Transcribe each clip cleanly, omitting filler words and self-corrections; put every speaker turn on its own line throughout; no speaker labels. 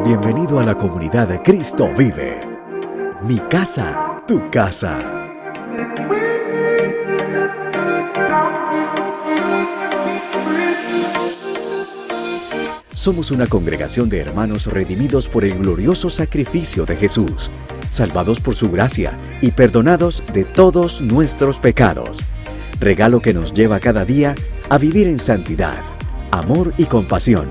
Bienvenido a la comunidad de Cristo Vive. Mi casa, tu casa. Somos una congregación de hermanos redimidos por el glorioso sacrificio de Jesús, salvados por su gracia y perdonados de todos nuestros pecados. Regalo que nos lleva cada día a vivir en santidad, amor y compasión.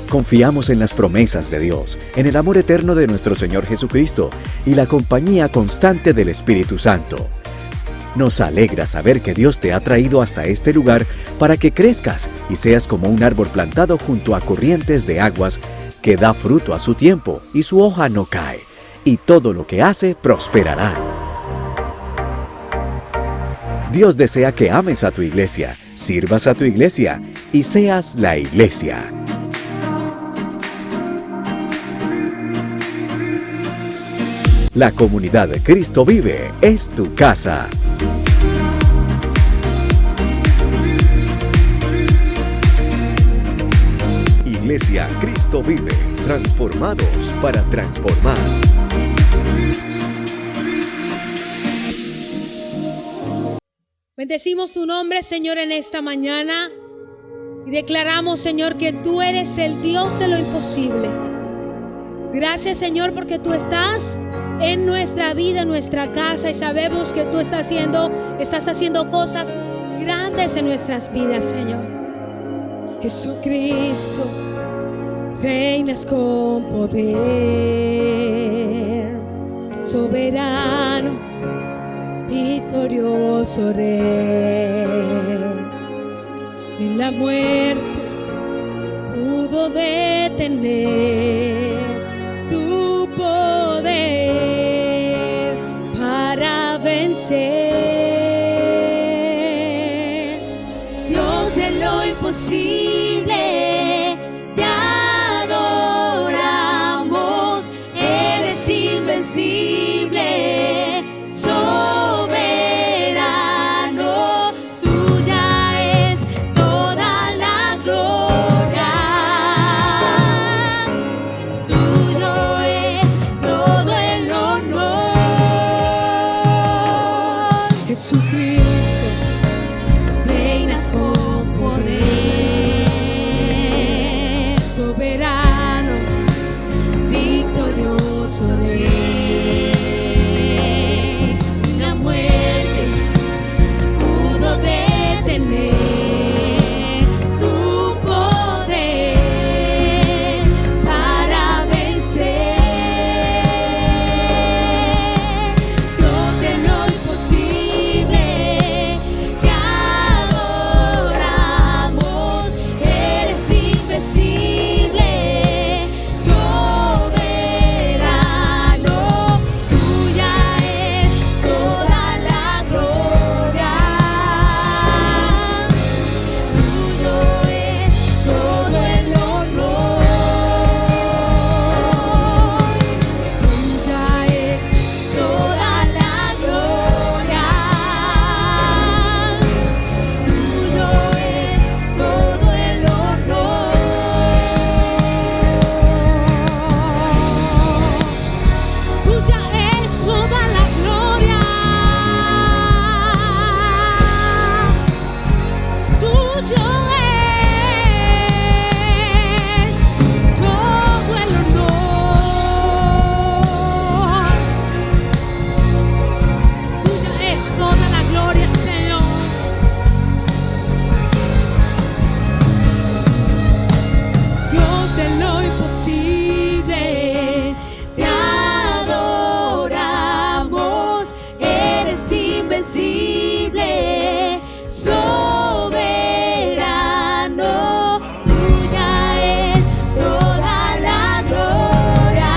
Confiamos en las promesas de Dios, en el amor eterno de nuestro Señor Jesucristo y la compañía constante del Espíritu Santo. Nos alegra saber que Dios te ha traído hasta este lugar para que crezcas y seas como un árbol plantado junto a corrientes de aguas que da fruto a su tiempo y su hoja no cae, y todo lo que hace prosperará. Dios desea que ames a tu iglesia, sirvas a tu iglesia y seas la iglesia. La comunidad de Cristo Vive es tu casa. Iglesia Cristo Vive, transformados para transformar.
Bendecimos tu nombre, Señor, en esta mañana y declaramos, Señor, que tú eres el Dios de lo imposible. Gracias, Señor, porque tú estás en nuestra vida, en nuestra casa, y sabemos que tú estás haciendo cosas grandes en nuestras vidas, Señor. Jesucristo, reinas con poder, soberano, victorioso Rey. Ni la muerte pudo detener tu poder para vencer. Dios de lo imposible, te adoramos. Eres invencible, soberano. Tuya es toda la gloria. Tuyo es todo el honor. Jesucristo, reinas con poder, soberano, victorioso Rey. La muerte pudo detener tu poder para vencer. Dios de lo imposible, te adoramos. Eres invencible, soberano. Tuya es toda la gloria. Tuyo es todo el honor. Tuya es toda la gloria. Tuyo es todo el honor. Tuya es toda la gloria. Tuyo es todo el honor. Tuya es toda la gloria, Señor. Dios de lo imposible, te adoramos. Eres invencible, soberano. Tuya es toda la gloria.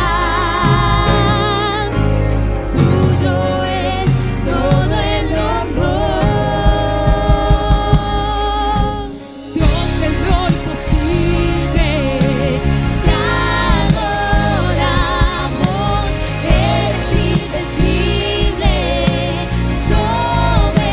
Tuyo es todo el honor. Dios de lo imposible, te adoramos. Eres invencible, soberano.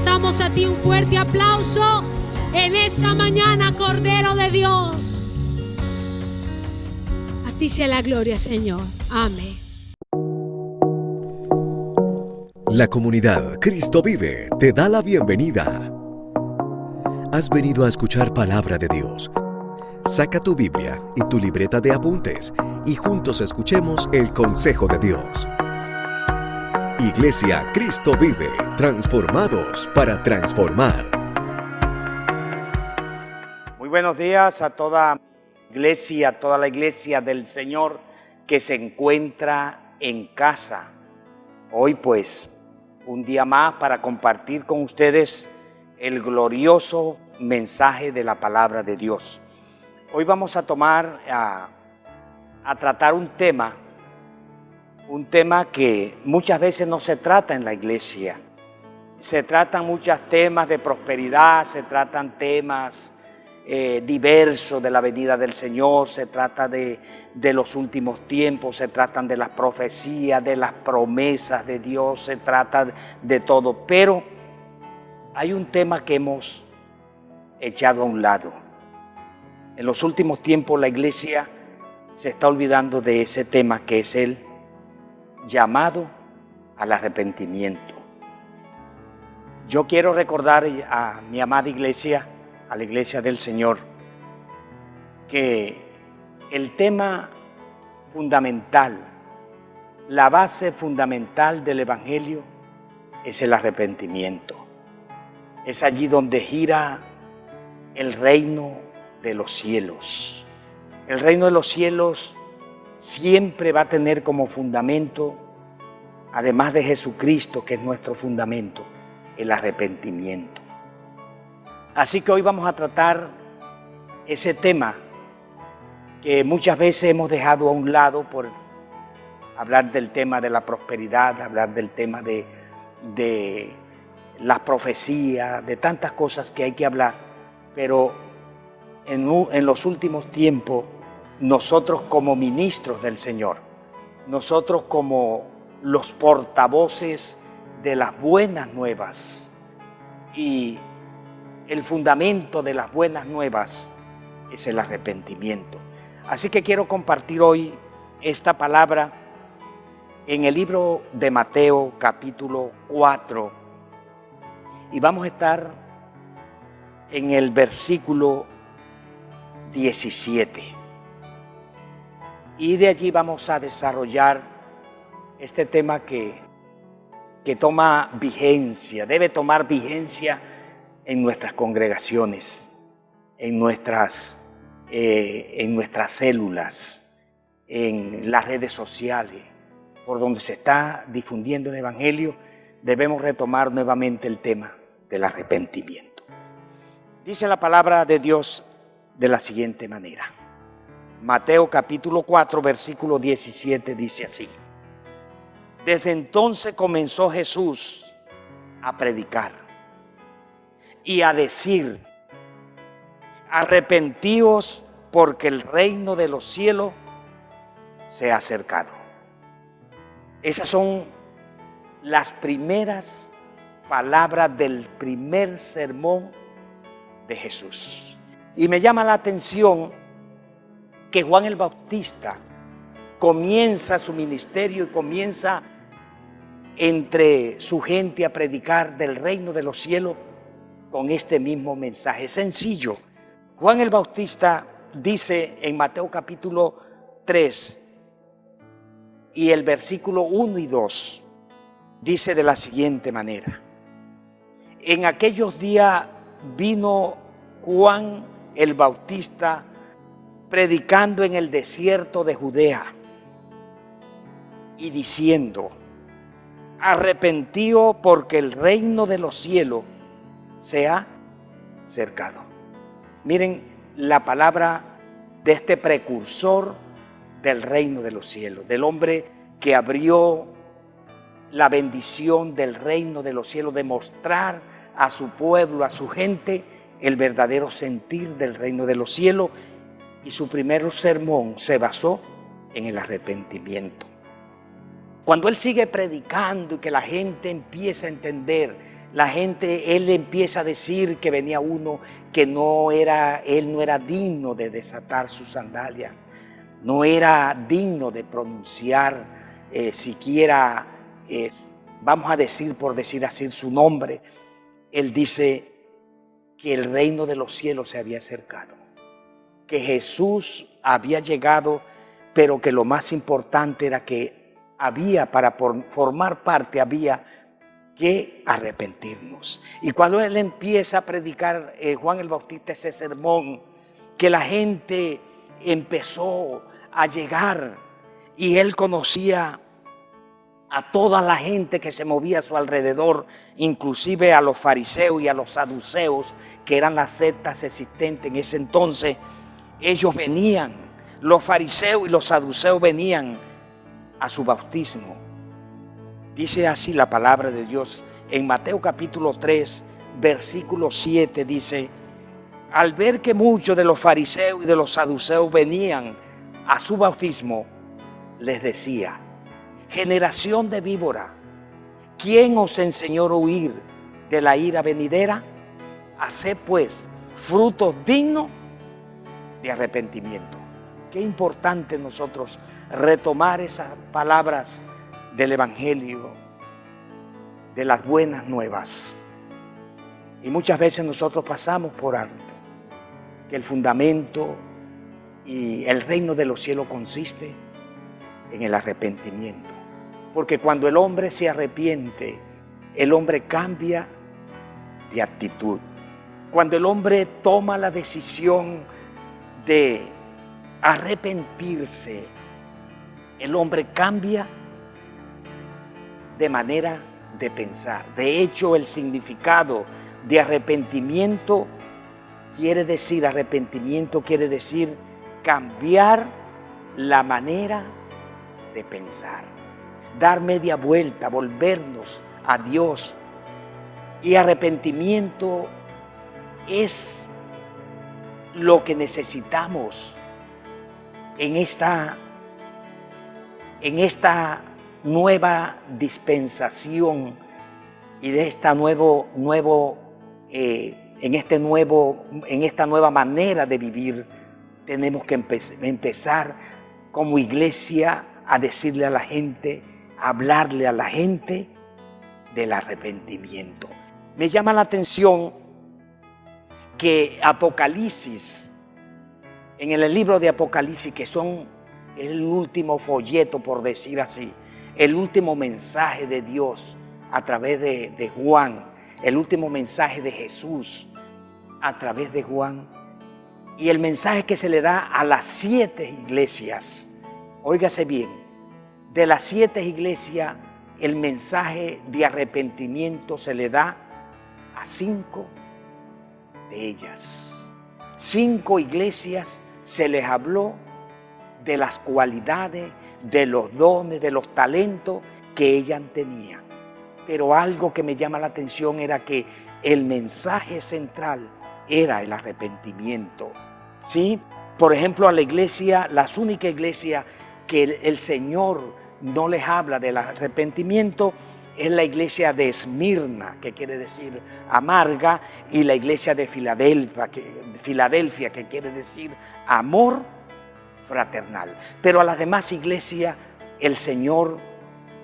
levantamos a ti un fuerte aplauso en esta mañana, Cordero de Dios. A ti sea la gloria, Señor. Amén.
La comunidad Cristo Vive te da la bienvenida. Has venido a escuchar palabra de Dios. Saca tu Biblia y tu libreta de apuntes y juntos escuchemos el consejo de Dios. Iglesia Cristo Vive, transformados para transformar.
Muy buenos días a toda iglesia, toda la iglesia del Señor que se encuentra en casa. Hoy pues un día más para compartir con ustedes el glorioso mensaje de la palabra de Dios. Hoy vamos a tratar un tema que muchas veces no se trata en la iglesia. Se tratan muchos temas de prosperidad, se tratan temas diversos de la venida del Señor, se trata de los últimos tiempos, se tratan de las profecías, de las promesas de Dios, se trata de todo. Pero hay un tema que hemos echado a un lado. En los últimos tiempos la iglesia se está olvidando de ese tema, que es el llamado al arrepentimiento. Yo quiero recordar a mi amada iglesia, a la iglesia del Señor, que el tema fundamental, la base fundamental del evangelio es el arrepentimiento. Es allí donde gira el reino de los cielos. El reino de los cielos siempre va a tener como fundamento, además de Jesucristo, que es nuestro fundamento, el arrepentimiento. Así que hoy vamos a tratar ese tema que muchas veces hemos dejado a un lado por hablar del tema de la prosperidad, hablar del tema de las profecías, de tantas cosas que hay que hablar. Pero en los últimos tiempos, nosotros como ministros del Señor, nosotros como los portavoces de las buenas nuevas, y el fundamento de las buenas nuevas es el arrepentimiento. Así que quiero compartir hoy esta palabra en el libro de Mateo capítulo 4 y vamos a estar en el versículo 17. Y de allí vamos a desarrollar este tema que toma vigencia, debe tomar vigencia en nuestras congregaciones, en nuestras células, en las redes sociales, por donde se está difundiendo el evangelio. Debemos retomar nuevamente el tema del arrepentimiento. Dice la palabra de Dios de la siguiente manera. Mateo capítulo 4, versículo 17 dice así: Desde entonces comenzó Jesús a predicar y a decir: arrepentíos, porque el reino de los cielos se ha acercado. Esas son las primeras palabras del primer sermón de Jesús. Y me llama la atención que Juan el Bautista comienza su ministerio y comienza entre su gente a predicar del reino de los cielos con este mismo mensaje sencillo. Juan el Bautista dice en Mateo capítulo 3 y el versículo 1 y 2, dice de la siguiente manera: en aquellos días vino Juan el Bautista predicando en el desierto de Judea y diciendo: arrepentíos, porque el reino de los cielos se ha acercado. Miren la palabra de este precursor del reino de los cielos, del hombre que abrió la bendición del reino de los cielos, de mostrar a su pueblo, a su gente, el verdadero sentir del reino de los cielos. Y su primer sermón se basó en el arrepentimiento. Cuando él sigue predicando y que la gente empieza a entender La gente, él empieza a decir que venía uno que él no era digno de desatar sus sandalias, no era digno de pronunciar siquiera, vamos a decir, por decir así, su nombre. Él dice que el reino de los cielos se había acercado, que Jesús había llegado, pero que lo más importante era que para formar parte, había que arrepentirnos. Y cuando él empieza a predicar, Juan el Bautista, ese sermón, que la gente empezó a llegar y él conocía a toda la gente que se movía a su alrededor, inclusive a los fariseos y a los saduceos, que eran las sectas existentes en ese entonces. Ellos venían, los fariseos y los saduceos venían a su bautismo. Dice así la palabra de Dios en Mateo capítulo 3, versículo 7, dice: al ver que muchos de los fariseos y de los saduceos venían a su bautismo, les decía: generación de víbora, ¿quién os enseñó a huir de la ira venidera? Haced pues frutos dignos de arrepentimiento. Qué importante nosotros retomar esas palabras del Evangelio, de las buenas nuevas. Y muchas veces nosotros pasamos por alto que el fundamento y el reino de los cielos consiste en el arrepentimiento. Porque cuando el hombre se arrepiente, el hombre cambia de actitud. Cuando el hombre toma la decisión de arrepentirse, el hombre cambia de manera de pensar. De hecho, el significado de arrepentimiento quiere decir cambiar la manera de pensar, dar media vuelta, volvernos a Dios. Y arrepentimiento es lo que necesitamos en esta nueva dispensación y de esta nueva manera de vivir. Tenemos que empezar como iglesia a decirle a la gente, a hablarle a la gente del arrepentimiento. Me llama la atención que Apocalipsis, en el libro de Apocalipsis, que son el último folleto, por decir así, el último mensaje de Dios a través de Juan, el último mensaje de Jesús a través de Juan, y el mensaje que se le da a las 7 iglesias. Óigase bien, de las 7 iglesias, el mensaje de arrepentimiento se le da a 5 de ellas. 5 iglesias se les habló de las cualidades, de los dones, de los talentos que ellas tenían. Pero algo que me llama la atención era que el mensaje central era el arrepentimiento. ¿Sí? Por ejemplo, a la iglesia, las únicas iglesias que el Señor no les habla del arrepentimiento es la iglesia de Esmirna, que quiere decir amarga, y la iglesia de Filadelfia, que quiere decir amor fraternal. Pero a las demás iglesias el Señor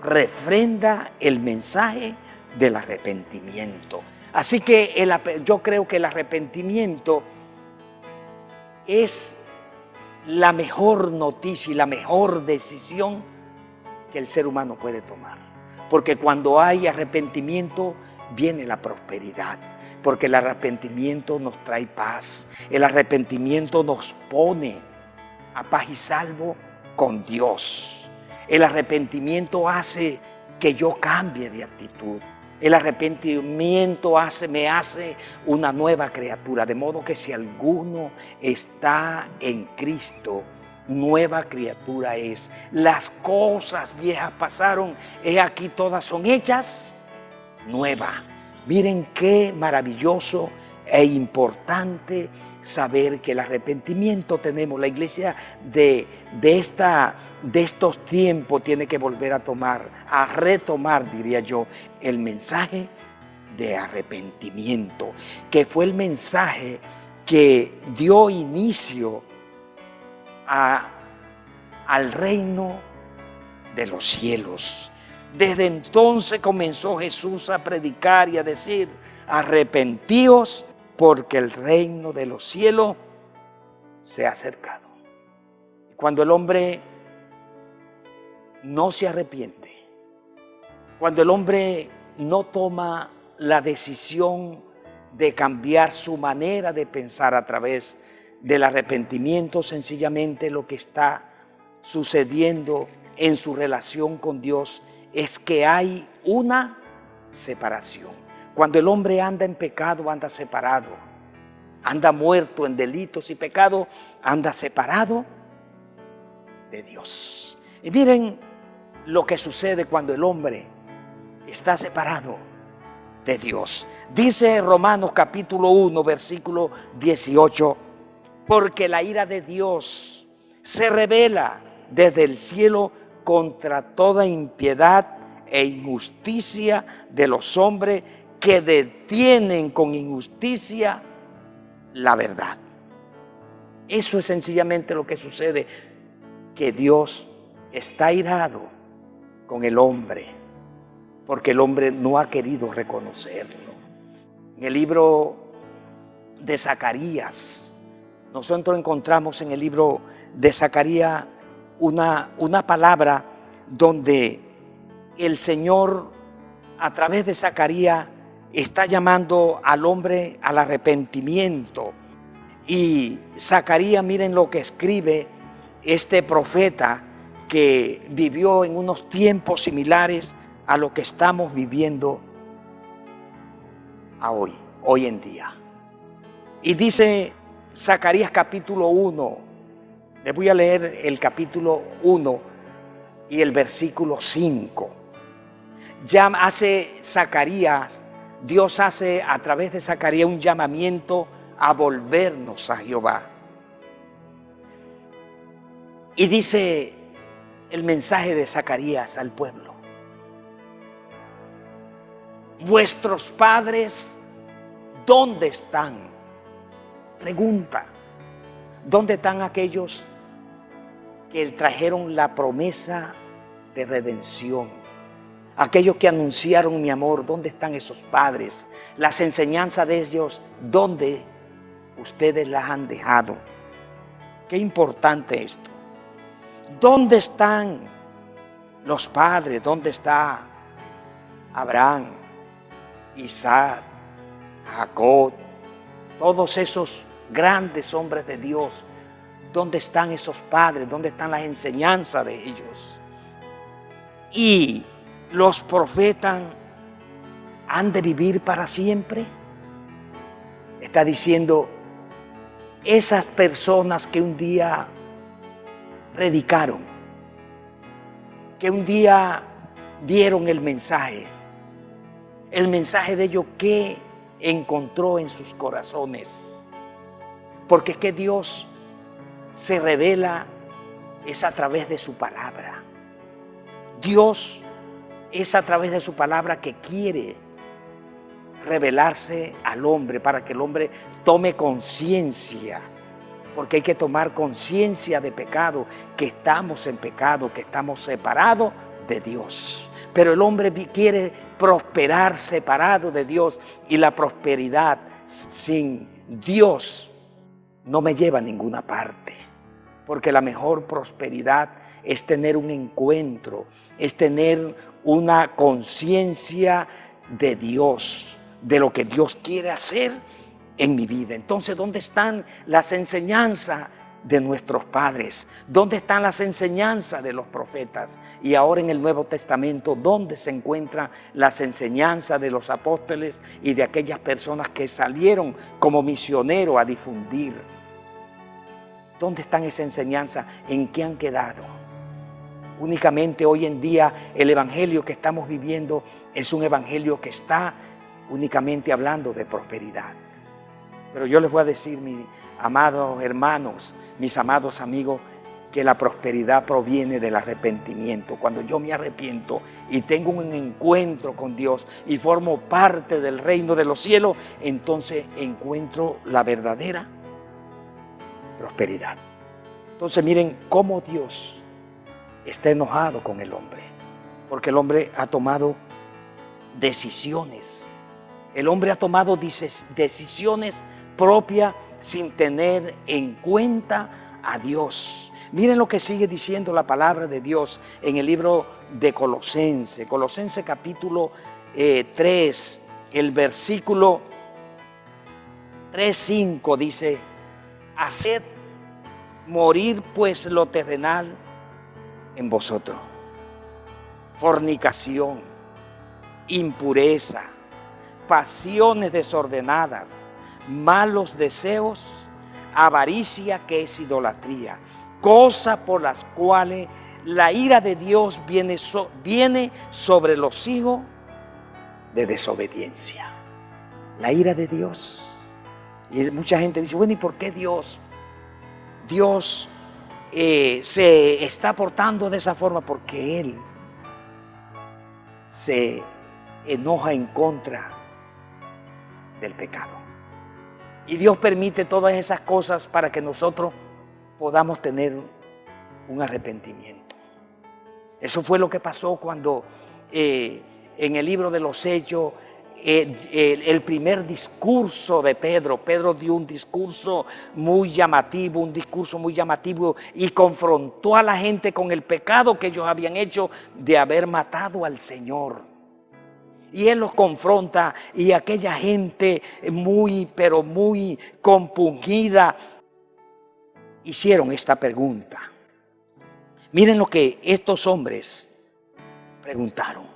refrenda el mensaje del arrepentimiento. Así que yo creo que el arrepentimiento es la mejor noticia y la mejor decisión que el ser humano puede tomar. Porque cuando hay arrepentimiento viene la prosperidad. Porque el arrepentimiento nos trae paz. El arrepentimiento nos pone a paz y salvo con Dios. El arrepentimiento hace que yo cambie de actitud. El arrepentimiento me hace una nueva criatura. De modo que si alguno está en Cristo, nueva criatura es. Las cosas viejas pasaron, he aquí todas son hechas nuevas. Miren qué maravilloso e importante saber que el arrepentimiento tenemos. La iglesia de estos tiempos tiene que volver a retomar, diría yo, el mensaje de arrepentimiento, que fue el mensaje que dio inicio al reino de los cielos. Desde entonces comenzó Jesús a predicar y a decir: arrepentíos, porque el reino de los cielos se ha acercado. Cuando el hombre no se arrepiente, cuando el hombre no toma la decisión de cambiar su manera de pensar a través del arrepentimiento, sencillamente lo que está sucediendo en su relación con Dios es que hay una separación. Cuando el hombre anda en pecado, anda separado. Anda muerto en delitos y pecados, anda separado de Dios. Y miren lo que sucede cuando el hombre está separado de Dios. Dice Romanos capítulo 1, versículo 18: porque la ira de Dios se revela desde el cielo contra toda impiedad e injusticia de los hombres que detienen con injusticia la verdad. Eso es sencillamente lo que sucede, que Dios está airado con el hombre, porque el hombre no ha querido reconocerlo. En el libro de Zacarías, nosotros encontramos en el libro de Zacarías una palabra donde el Señor, a través de Zacarías, está llamando al hombre al arrepentimiento. Y Zacarías, miren lo que escribe este profeta que vivió en unos tiempos similares a lo que estamos viviendo hoy en día. Y dice Zacarías capítulo 1, les voy a leer el capítulo 1 y el versículo 5. Ya hace Zacarías, Dios hace a través de Zacarías un llamamiento a volvernos a Jehová. Y dice el mensaje de Zacarías al pueblo: vuestros padres, ¿dónde están? Pregunta: ¿dónde están aquellos que trajeron la promesa de redención? Aquellos que anunciaron mi amor, ¿dónde están esos padres? Las enseñanzas de ellos, ¿dónde ustedes las han dejado? Qué importante esto. ¿Dónde están los padres? ¿Dónde está Abraham, Isaac, Jacob, todos esos grandes hombres de Dios? ¿Dónde están esos padres? ¿Dónde están las enseñanzas de ellos? Y los profetas han de vivir para siempre. Está diciendo, esas personas que un día predicaron, que un día dieron el mensaje de ellos, que encontró en sus corazones. Porque es que Dios se revela es a través de su palabra. Dios es a través de su palabra que quiere revelarse al hombre, para que el hombre tome conciencia, porque hay que tomar conciencia de pecado, que estamos en pecado, que estamos separados de Dios. Pero el hombre quiere prosperar separado de Dios, y la prosperidad sin Dios no me lleva a ninguna parte. Porque la mejor prosperidad es tener un encuentro, es tener una conciencia de Dios, de lo que Dios quiere hacer en mi vida. Entonces, ¿dónde están las enseñanzas de nuestros padres? ¿Dónde están las enseñanzas de los profetas? Y ahora en el Nuevo Testamento, ¿dónde se encuentran las enseñanzas de los apóstoles y de aquellas personas que salieron como misioneros a difundir? ¿Dónde están esas enseñanzas? ¿En qué han quedado? Únicamente hoy en día el evangelio que estamos viviendo es un evangelio que está únicamente hablando de prosperidad. Pero yo les voy a decir, mis amados hermanos, mis amados amigos, que la prosperidad proviene del arrepentimiento. Cuando yo me arrepiento y tengo un encuentro con Dios y formo parte del reino de los cielos, entonces encuentro la verdadera prosperidad. Entonces miren cómo Dios está enojado con el hombre, porque el hombre ha tomado decisiones. El hombre ha tomado decisiones propias sin tener en cuenta a Dios. Miren lo que sigue diciendo la palabra de Dios en el libro de Colosenses. Colosenses capítulo 3, el versículo 3:5 dice: haced morir pues lo terrenal en vosotros: fornicación, impureza, pasiones desordenadas, malos deseos, avaricia, que es idolatría, cosas por las cuales la ira de Dios viene sobre los hijos de desobediencia. La ira de Dios. Y mucha gente dice, bueno, ¿y por qué Dios se está portando de esa forma? Porque Él se enoja en contra del pecado. Y Dios permite todas esas cosas para que nosotros podamos tener un arrepentimiento. Eso fue lo que pasó cuando en el libro de los Hechos, el primer discurso de Pedro dio un discurso muy llamativo, y confrontó a la gente con el pecado que ellos habían hecho de haber matado al Señor. Y Él los confronta, y aquella gente muy compungida hicieron esta pregunta. Miren lo que estos hombres preguntaron.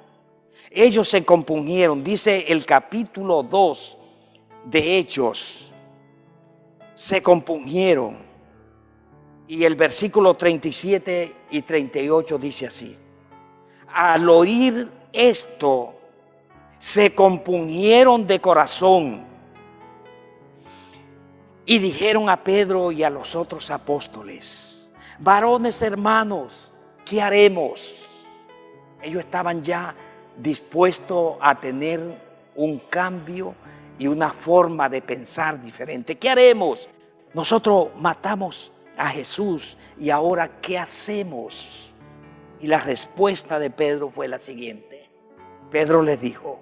Ellos se compungieron, dice el capítulo 2 de Hechos, se compungieron. Y el versículo 37 y 38 dice así: al oír esto, se compungieron de corazón y dijeron a Pedro y a los otros apóstoles: varones hermanos, ¿qué haremos? Ellos estaban ya dispuestos a tener un cambio y una forma de pensar diferente. ¿Qué haremos? Nosotros matamos a Jesús y ahora ¿qué hacemos? Y la respuesta de Pedro fue la siguiente. Pedro les dijo: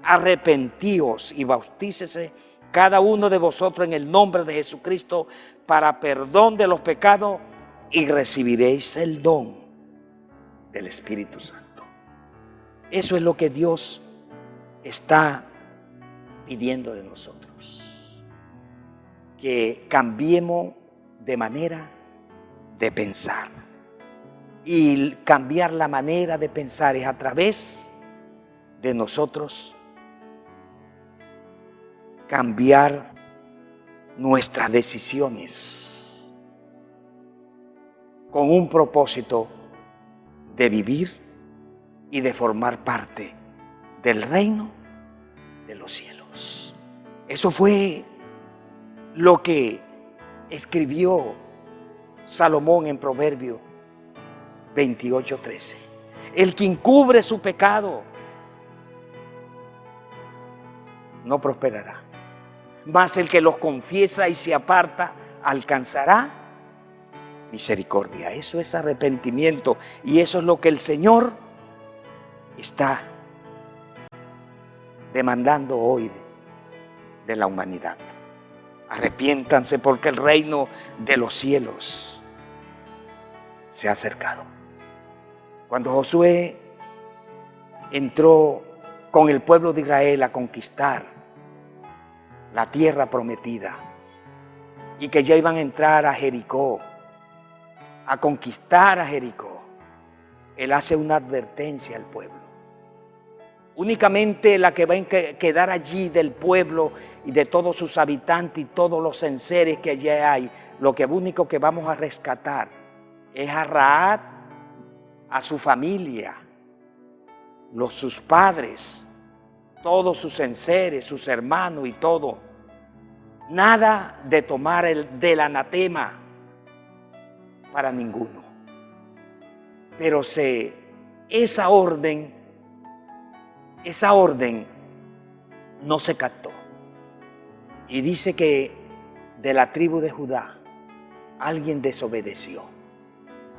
arrepentíos y bautícese cada uno de vosotros en el nombre de Jesucristo para perdón de los pecados, y recibiréis el don del Espíritu Santo. Eso es lo que Dios está pidiendo de nosotros, que cambiemos de manera de pensar. Y cambiar la manera de pensar es a través de nosotros cambiar nuestras decisiones con un propósito de vivir y de formar parte del reino de los cielos. Eso fue lo que escribió Salomón en Proverbios 28:13. El que encubre su pecado no prosperará, mas el que los confiesa y se aparta alcanzará misericordia. Eso es arrepentimiento, y eso es lo que el Señor está demandando hoy de la humanidad. Arrepiéntanse, porque el reino de los cielos se ha acercado. Cuando Josué entró con el pueblo de Israel a conquistar la tierra prometida, y que ya iban a entrar a Jericó, a conquistar a Jericó, él hace una advertencia al pueblo. Únicamente la que va a quedar allí del pueblo y de todos sus habitantes y todos los enseres que allí hay, lo único que vamos a rescatar es a Rahab, a su familia, sus padres, todos sus enseres, sus hermanos y todo. Nada de tomar del anatema para ninguno. Pero esa orden no se captó. Y dice que de la tribu de Judá alguien desobedeció.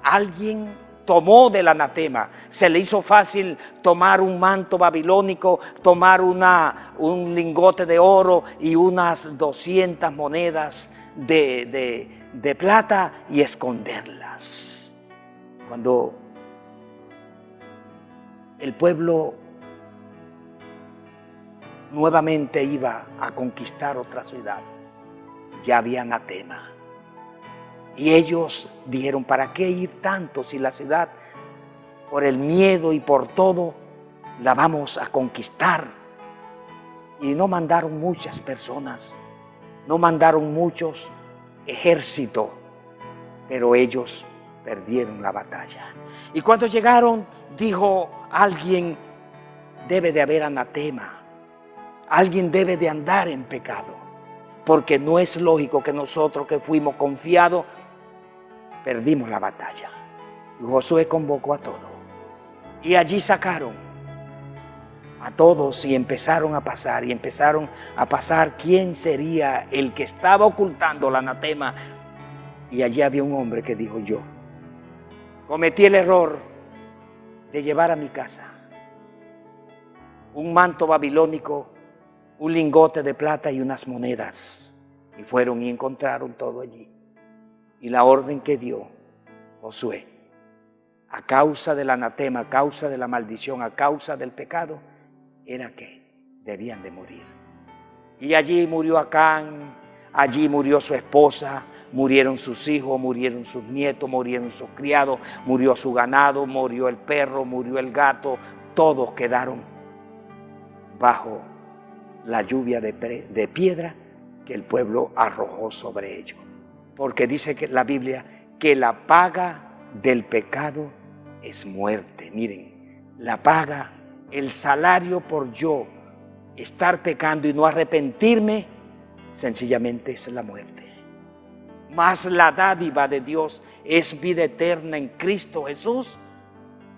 Alguien tomó del anatema. Se le hizo fácil tomar un manto babilónico, tomar un lingote de oro y unas 200 monedas de plata y esconderlas. Cuando el pueblo nuevamente iba a conquistar otra ciudad, ya había anatema. Y ellos dijeron, ¿para qué ir tanto si la ciudad, por el miedo y por todo, la vamos a conquistar? Y no mandaron muchas personas, no mandaron muchos ejércitos, pero ellos perdieron la batalla. Y cuando llegaron, dijo alguien, debe de haber anatema, alguien debe de andar en pecado, porque no es lógico que nosotros que fuimos confiados perdimos la batalla. Y Josué convocó a todos. Y allí sacaron a todos y empezaron a pasar. Y empezaron a pasar quién sería el que estaba ocultando el anatema. Y allí había un hombre que dijo, yo cometí el error de llevar a mi casa un manto babilónico, un lingote de plata y unas monedas. Y fueron y encontraron todo allí. Y la orden que dio Josué, a causa del anatema, a causa de la maldición, a causa del pecado, era que debían de morir. Y allí murió Acán, allí murió su esposa, murieron sus hijos, murieron sus nietos, murieron sus criados, murió su ganado, murió el perro, murió el gato. Todos quedaron bajo la lluvia de piedra que el pueblo arrojó sobre ellos. Porque dice que la Biblia que la paga del pecado es muerte. Miren, la paga, el salario por yo estar pecando y no arrepentirme, sencillamente es la muerte. Mas la dádiva de Dios es vida eterna en Cristo Jesús,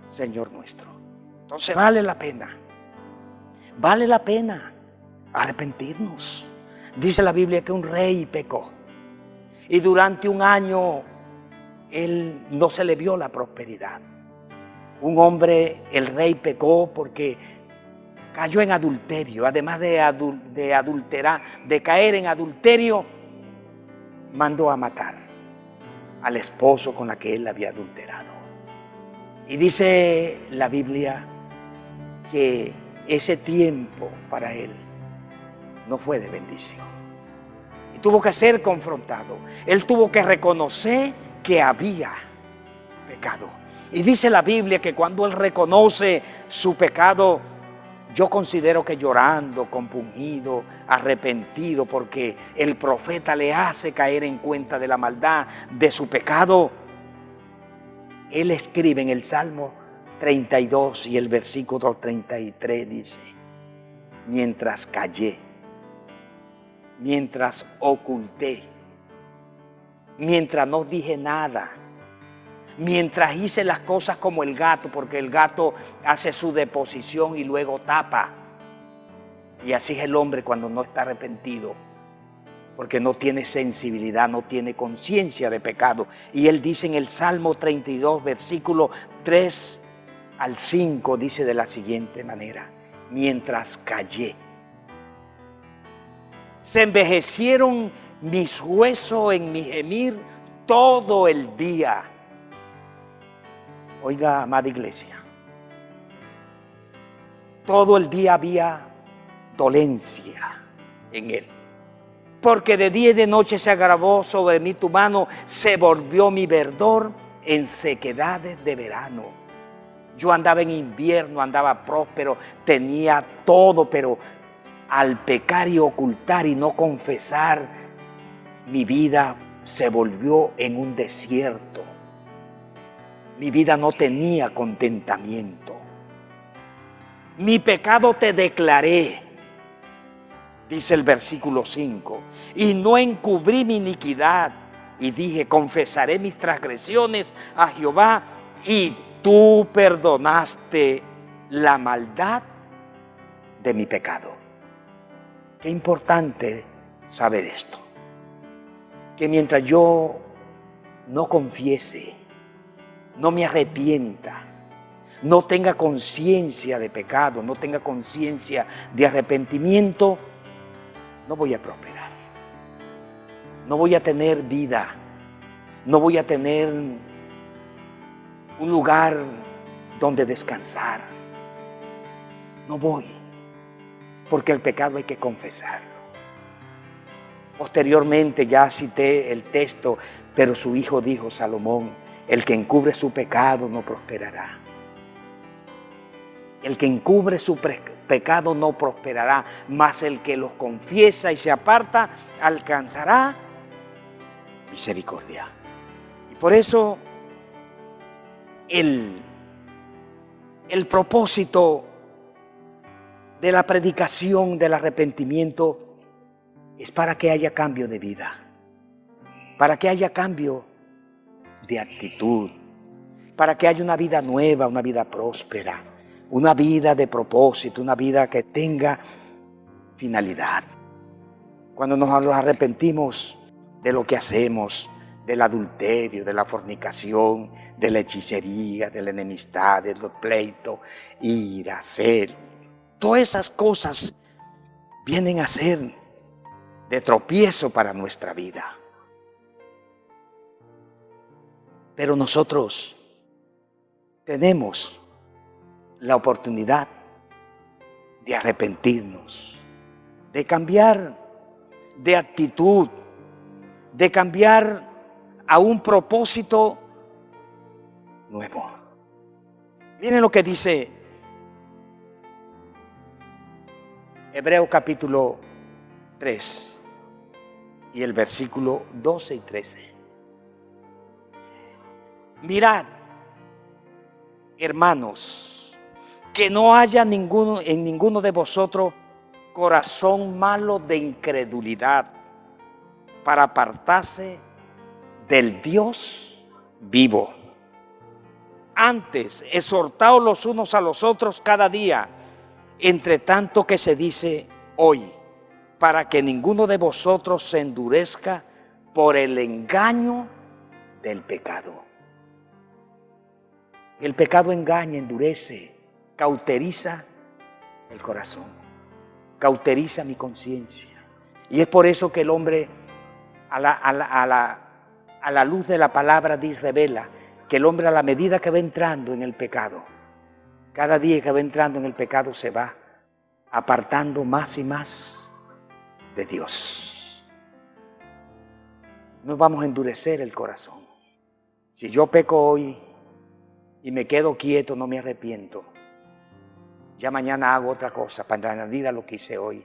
Señor nuestro. Entonces vale la pena arrepentirnos. Dice la Biblia que un rey pecó. Y durante un año él no se le vio la prosperidad. Un hombre, el rey pecó porque cayó en adulterio. Además de adulterar, de caer en adulterio, mandó a matar al esposo con la que él había adulterado. Y dice la Biblia que ese tiempo para él no fue de bendición. Y tuvo que ser confrontado. Él tuvo que reconocer que había pecado. Y dice la Biblia que cuando él reconoce su pecado, yo considero que llorando, compungido, arrepentido, porque el profeta le hace caer en cuenta de la maldad, de su pecado. Él escribe en el Salmo 32 y el versículo 33 dice, mientras callé, mientras oculté, mientras no dije nada, mientras hice las cosas como el gato, porque el gato hace su deposición y luego tapa. Y así es el hombre cuando no está arrepentido, porque no tiene sensibilidad, no tiene conciencia de pecado. Y él dice en el Salmo 32, versículo 3 al 5, dice de la siguiente manera, mientras callé, se envejecieron mis huesos en mi gemir todo el día. Oiga, amada iglesia, todo el día había dolencia en él. Porque de día y de noche se agravó sobre mí tu mano, se volvió mi verdor en sequedades de verano. Yo andaba en invierno, andaba próspero, tenía todo, pero al pecar y ocultar y no confesar, mi vida se volvió en un desierto. Mi vida no tenía contentamiento. Mi pecado te declaré, dice el versículo 5, y no encubrí mi iniquidad. y dije, confesaré mis transgresiones a Jehová, y tú perdonaste la maldad de mi pecado. Qué importante saber esto, que mientras yo no confiese, no me arrepienta, no tenga conciencia de pecado, no tenga conciencia de arrepentimiento, no voy a prosperar, no voy a tener vida, no voy a tener un lugar donde descansar. No voy, porque el pecado hay que confesarlo. Posteriormente ya cité el texto, pero su hijo dijo, Salomón, el que encubre su pecado no prosperará. El que encubre su pecado no prosperará, mas el que los confiesa y se aparta alcanzará misericordia. Y por eso el propósito de la predicación del arrepentimiento es para que haya cambio de vida, para que haya cambio de actitud, para que haya una vida nueva, una vida próspera, una vida de propósito, una vida que tenga finalidad. Cuando nos arrepentimos de lo que hacemos, del adulterio, de la fornicación, de la hechicería, de la enemistad, de los pleitos, ira, celo, todas esas cosas vienen a ser de tropiezo para nuestra vida. Pero nosotros tenemos la oportunidad de arrepentirnos, de cambiar de actitud, de cambiar a un propósito nuevo. Miren lo que dice Hebreos capítulo 3 y el versículo 12 y 13. Mirad, hermanos, que no haya en ninguno de vosotros corazón malo de incredulidad, para apartarse del Dios vivo. Antes, exhortaos los unos a los otros cada día, entre tanto que se dice hoy, para que ninguno de vosotros se endurezca por el engaño del pecado. El pecado engaña, endurece, cauteriza el corazón, cauteriza mi conciencia. Y es por eso que el hombre a la luz de la palabra dice, revela que el hombre, a la medida que va entrando en el pecado, cada día que va entrando en el pecado, se va apartando más y más de Dios. No vamos a endurecer el corazón. Si yo peco hoy y me quedo quieto, no me arrepiento, ya mañana hago otra cosa para añadir a lo que hice hoy.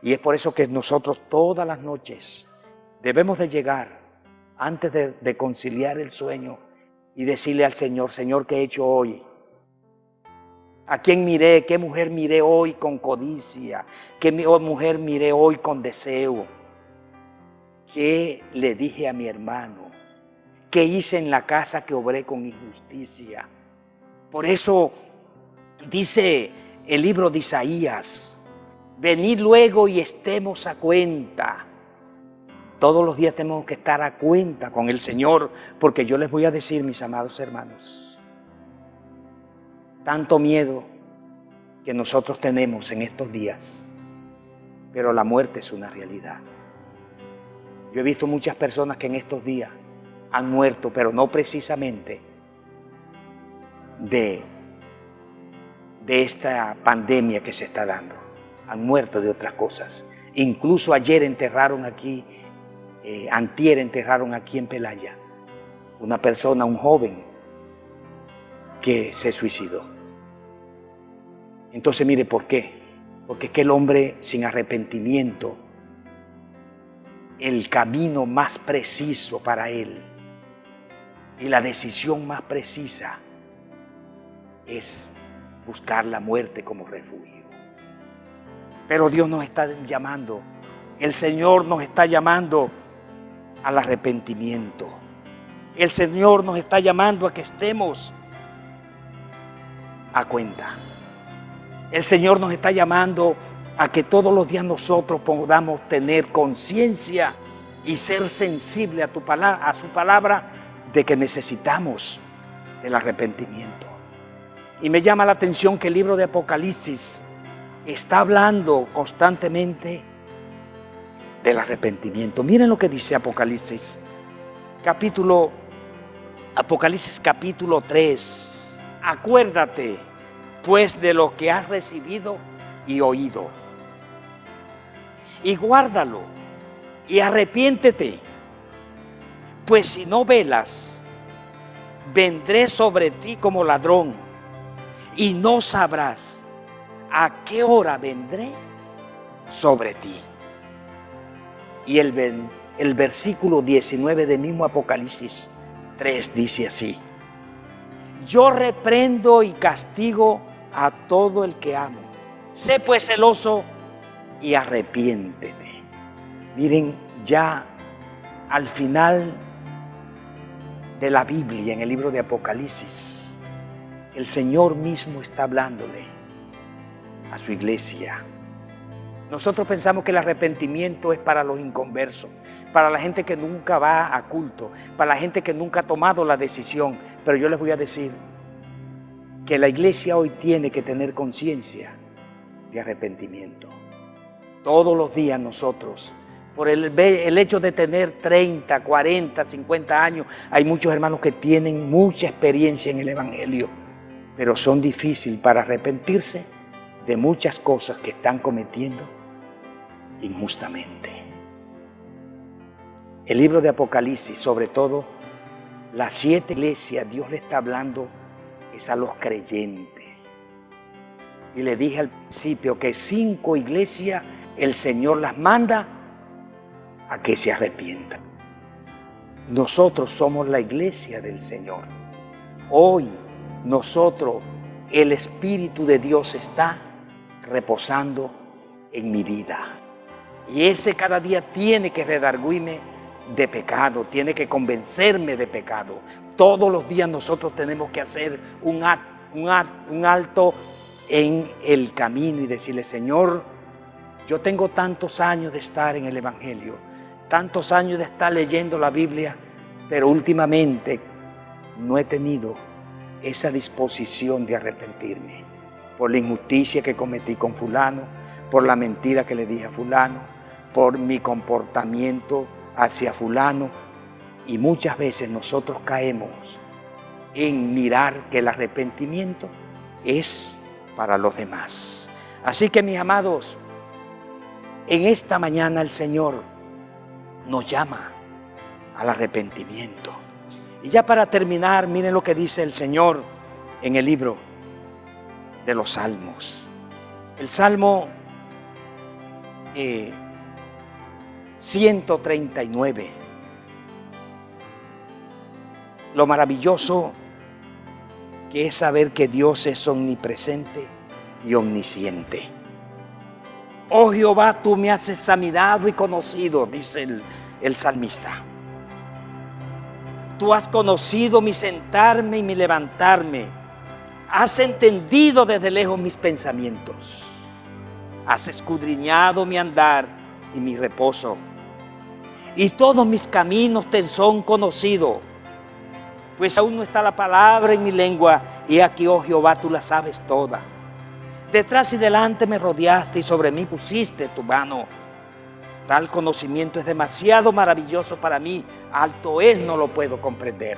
Y es por eso que nosotros todas las noches debemos de llegar antes de conciliar el sueño y decirle al Señor, Señor, ¿qué he hecho hoy? ¿A quién miré? ¿Qué mujer miré hoy con codicia? ¿Qué mujer miré hoy con deseo? ¿Qué le dije a mi hermano? ¿Qué hice en la casa que obré con injusticia? Por eso dice el libro de Isaías, venid luego y estemos a cuenta. Todos los días tenemos que estar a cuenta con el Señor, porque yo les voy a decir, mis amados hermanos, tanto miedo que nosotros tenemos en estos días, pero la muerte es una realidad. Yo he visto muchas personas que en estos días han muerto, pero no precisamente de esta pandemia que se está dando. Han muerto de otras cosas. Incluso ayer enterraron aquí, antier enterraron aquí en Pelaya, una persona, un joven, que se suicidó. Entonces mire, ¿por qué? Porque es que el hombre sin arrepentimiento, el camino más preciso para él y la decisión más precisa es buscar la muerte como refugio. Pero Dios nos está llamando, el Señor nos está llamando al arrepentimiento. El Señor nos está llamando a que estemos a cuenta. El Señor nos está llamando a que todos los días nosotros podamos tener conciencia y ser sensible a su palabra de que necesitamos del arrepentimiento. Y me llama la atención que el libro de Apocalipsis está hablando constantemente del arrepentimiento. Miren lo que dice Apocalipsis capítulo 3. Acuérdate pues de lo que has recibido y oído, y guárdalo, y arrepiéntete, pues si no velas, vendré sobre ti como ladrón, y no sabrás a qué hora vendré sobre ti. Y el versículo 19 del mismo Apocalipsis 3 dice así: yo reprendo y castigo a todo el que amo. Sé pues celoso y arrepiéntete. Miren, ya al final de la Biblia, en el libro de Apocalipsis, el Señor mismo está hablándole a su iglesia. Nosotros pensamos que el arrepentimiento es para los inconversos, para la gente que nunca va a culto, para la gente que nunca ha tomado la decisión. Pero yo les voy a decir que la iglesia hoy tiene que tener conciencia de arrepentimiento. Todos los días nosotros, por el hecho de tener 30, 40, 50 años, hay muchos hermanos que tienen mucha experiencia en el Evangelio, pero son difíciles para arrepentirse de muchas cosas que están cometiendo injustamente. El libro de Apocalipsis, sobre todo las 7 iglesias, Dios le está hablando es a los creyentes. Y le dije al principio que 5 iglesias el Señor las manda a que se arrepientan. Nosotros somos la iglesia del Señor. Hoy nosotros, el Espíritu de Dios está reposando en mi vida. Y ese cada día tiene que redarguirme de pecado, tiene que convencerme de pecado. Todos los días nosotros tenemos que hacer un alto en el camino y decirle: Señor, yo tengo tantos años de estar en el Evangelio, tantos años de estar leyendo la Biblia, pero últimamente no he tenido esa disposición de arrepentirme por la injusticia que cometí con fulano, por la mentira que le dije a fulano, por mi comportamiento hacia fulano. Y muchas veces nosotros caemos en mirar que el arrepentimiento es para los demás. Así que, mis amados, en esta mañana el Señor nos llama al arrepentimiento. Y ya para terminar, miren lo que dice el Señor en el libro de los Salmos. El Salmo 139. Lo maravilloso que es saber que Dios es omnipresente y omnisciente. Oh Jehová, tú me has examinado y conocido, dice el salmista. Tú has conocido mi sentarme y mi levantarme. Has entendido desde lejos mis pensamientos. Has escudriñado mi andar y mi reposo. Y todos mis caminos te son conocidos. Pues aún no está la palabra en mi lengua, y aquí, oh Jehová, tú la sabes toda. Detrás y delante me rodeaste y sobre mí pusiste tu mano. Tal conocimiento es demasiado maravilloso para mí, alto es, no lo puedo comprender.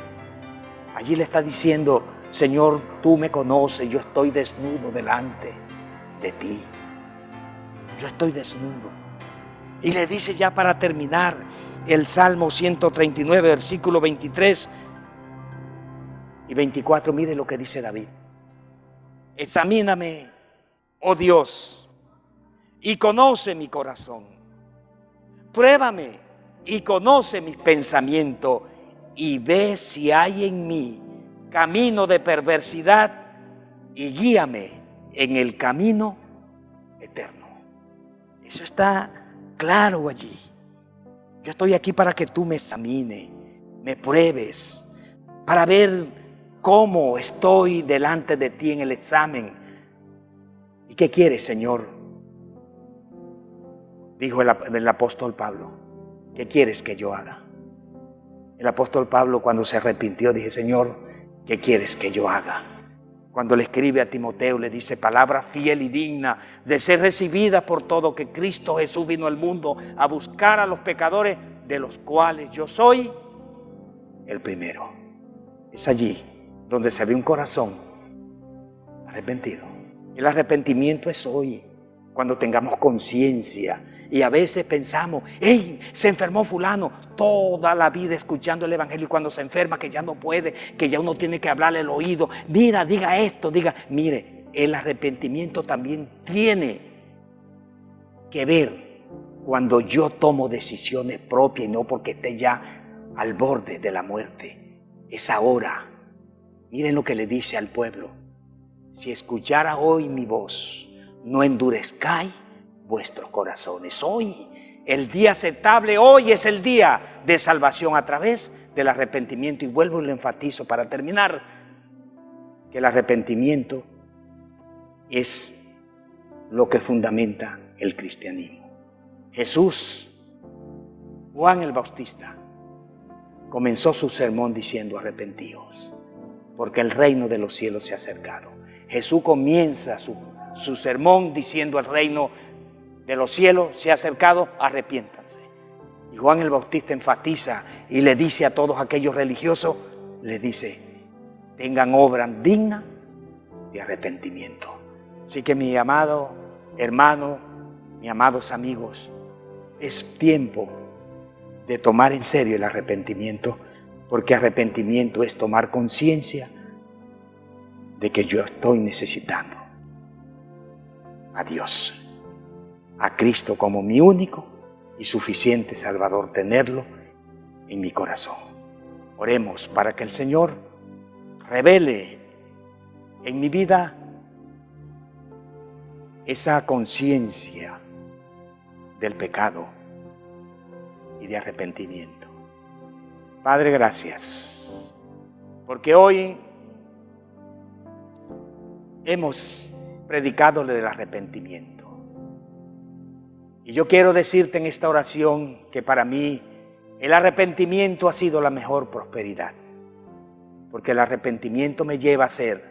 Allí le está diciendo: Señor, tú me conoces, yo estoy desnudo delante de ti. Yo estoy desnudo. Y le dice ya para terminar el Salmo 139, versículo 23 y 24, mire lo que dice David. Examíname, oh Dios, y conoce mi corazón. Pruébame y conoce mis pensamientos, y ve si hay en mí camino de perversidad, y guíame en el camino eterno. Eso está claro allí. Yo estoy aquí para que tú me examines, me pruebes, para ver cómo estoy delante de ti en el examen. ¿Y qué quieres, Señor? Dijo el apóstol Pablo, ¿qué quieres que yo haga? El apóstol Pablo, cuando se arrepintió, dije, Señor, ¿qué quieres que yo haga? Cuando le escribe a Timoteo, le dice, palabra fiel y digna de ser recibida por todo, que Cristo Jesús vino al mundo a buscar a los pecadores, de los cuales yo soy el primero. Es allí donde se ve un corazón arrepentido. El arrepentimiento es hoy, cuando tengamos conciencia. Y a veces pensamos, ¡hey! Se enfermó fulano. Toda la vida escuchando el evangelio, y cuando se enferma, que ya no puede, que ya uno tiene que hablarle al oído. Mira, diga esto, diga. Mire, el arrepentimiento también tiene que ver cuando yo tomo decisiones propias y no porque esté ya al borde de la muerte. Es ahora. Miren lo que le dice al pueblo. Si escuchara hoy mi voz, no endurezcáis vuestros corazones. Hoy, el día aceptable, hoy es el día de salvación a través del arrepentimiento. Y vuelvo y lo enfatizo para terminar, que el arrepentimiento es lo que fundamenta el cristianismo. Jesús, Juan el Bautista, comenzó su sermón diciendo, arrepentíos, porque el reino de los cielos se ha acercado. Jesús comienza su sermón diciendo, el reino de los cielos se ha acercado, arrepiéntanse. Y Juan el Bautista enfatiza y le dice a todos aquellos religiosos, les dice, tengan obra digna de arrepentimiento. Así que mi amado hermano, mis amados amigos, es tiempo de tomar en serio el arrepentimiento, porque arrepentimiento es tomar conciencia de que yo estoy necesitando a Dios, a Cristo como mi único y suficiente Salvador, tenerlo en mi corazón. Oremos para que el Señor revele en mi vida esa conciencia del pecado y de arrepentimiento. Padre, gracias, porque hoy hemos predicado del arrepentimiento. Y yo quiero decirte en esta oración que para mí el arrepentimiento ha sido la mejor prosperidad, porque el arrepentimiento me lleva a ser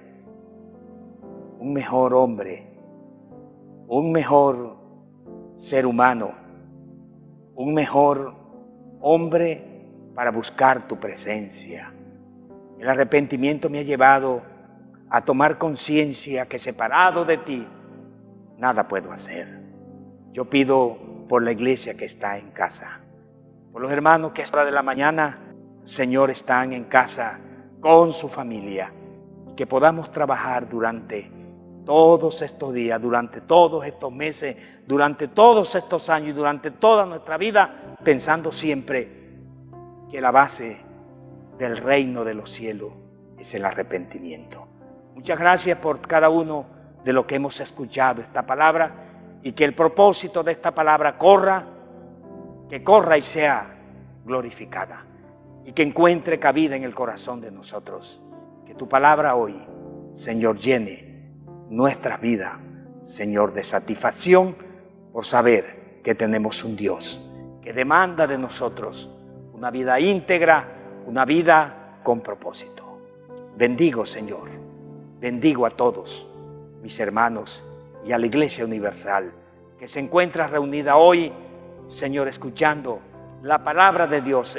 un mejor hombre, un mejor ser humano, un mejor hombre para buscar tu presencia. El arrepentimiento me ha llevado a tomar conciencia que separado de ti nada puedo hacer. Yo pido por la iglesia que está en casa, por los hermanos que a esta hora de la mañana, Señor, están en casa con su familia, y que podamos trabajar durante todos estos días, durante todos estos meses, durante todos estos años y durante toda nuestra vida, pensando siempre que la base del reino de los cielos es el arrepentimiento. Muchas gracias por cada uno de lo que hemos escuchado esta palabra, y que el propósito de esta palabra corra y sea glorificada, y que encuentre cabida en el corazón de nosotros. Que tu palabra hoy, Señor, llene nuestra vida, Señor, de satisfacción por saber que tenemos un Dios que demanda de nosotros una vida íntegra, una vida con propósito. Bendigo, Señor, bendigo a todos mis hermanos y a la Iglesia Universal que se encuentra reunida hoy, Señor, escuchando la palabra de Dios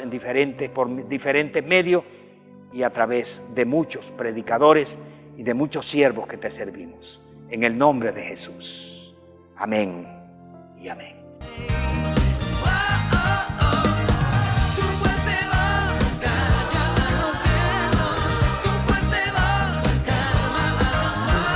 por diferentes medios y a través de muchos predicadores y de muchos siervos que te servimos. En el nombre de Jesús. Amén y amén.